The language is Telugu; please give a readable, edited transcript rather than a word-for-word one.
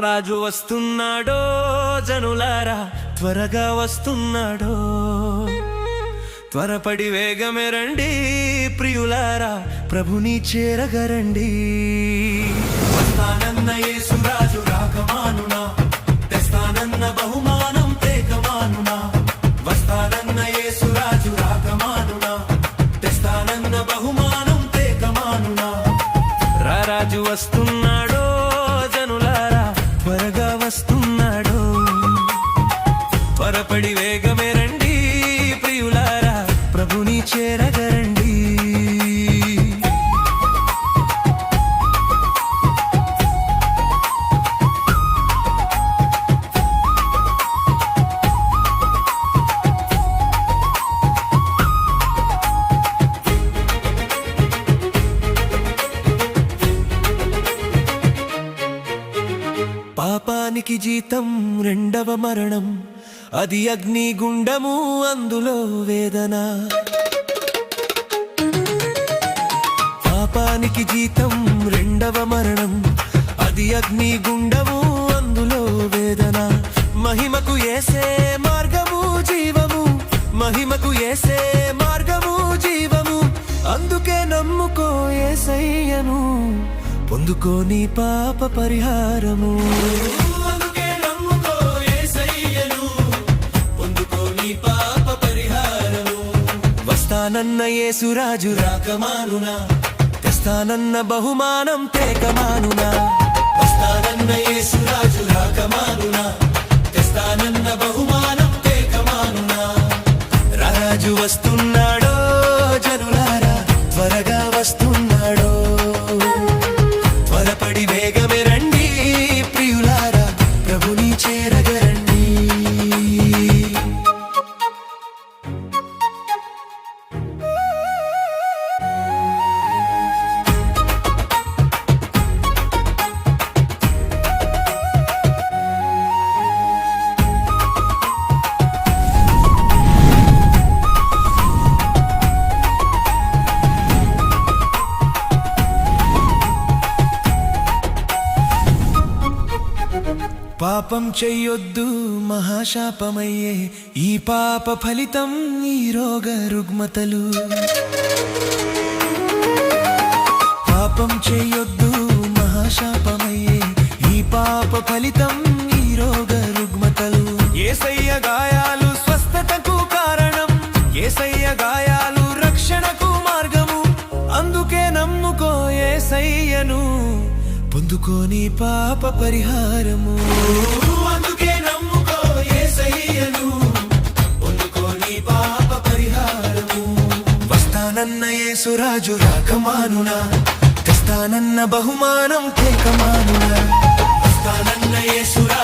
రారాజు వస్తున్నాడో జనులారా త్వరగా వస్తున్నాడో త్వరపడి వేగమే రండి ప్రియులారా ప్రభుని చేరగరండి వస్తానన్న యేసురాజు రాకమానునా తెస్తానన్న బహుమానం తేకమానునా వస్తానన్న యేసురాజు రాకమానునా తెస్తానన్న బహుమానం తేకమానునా రారాజు వస్తున్నాడో జనులారా త్వరగా వస్తున్నాడో త్వరపడి వేగమే రండి ప్రియులారా ప్రభుని చేరగరండి పాపానికి జీతం రెండవ మరణం అది అగ్నిగుండము అందులో వేదన పాపానికి జీతం రెండవ మరణం అది అగ్నిగుండము అందులో వేదన మహిమకు యేసే మార్గము జీవము మహిమకు యేసే మార్గము జీవము అందుకే నమ్ముకో యేసయ్యను పొందుకో నీ పాప పరిహారము వస్తానన్న యేసురాజు రాకమానునా తెస్తానన్న బహుమానం తేకమానునా వస్తానన్న యేసురాజు రాకమానునా తెస్తానన్న బహుమానం తేకమానునా రారాజు వస్తున్నాడో జనులారా త్వరగా వస్తున్నాడో త్వరపడి వేగమే రండి ప్రియులారా ప్రభుని చేరగరండి పాపం చెయ్యొద్దు మహాశాపమయ్యే ఈ పాప ఫలితం ఈ రోగ రుగ్మతలు పాపం చెయ్యొద్దు మహాశాపమయ్యే ఈ పాప ఫలితం ఈ రోగ రుగ్మతలు యేసయ్య గాయాలు స్వస్థతకు కారణం యేసయ్య గాయాలు రక్షణకు మార్గము అందుకే నమ్ముకో యేసయ్యను పొందుకో నీ పాప పరిహారము అందుకే నమ్ముకో యేసయ్యను పొందుకో నీ పాప పరిహారము వస్తానన్న యేసురాజు రాకమానునా తెస్తానన్న బహుమానం తేకమానునా వస్తానన్న యేసురాజు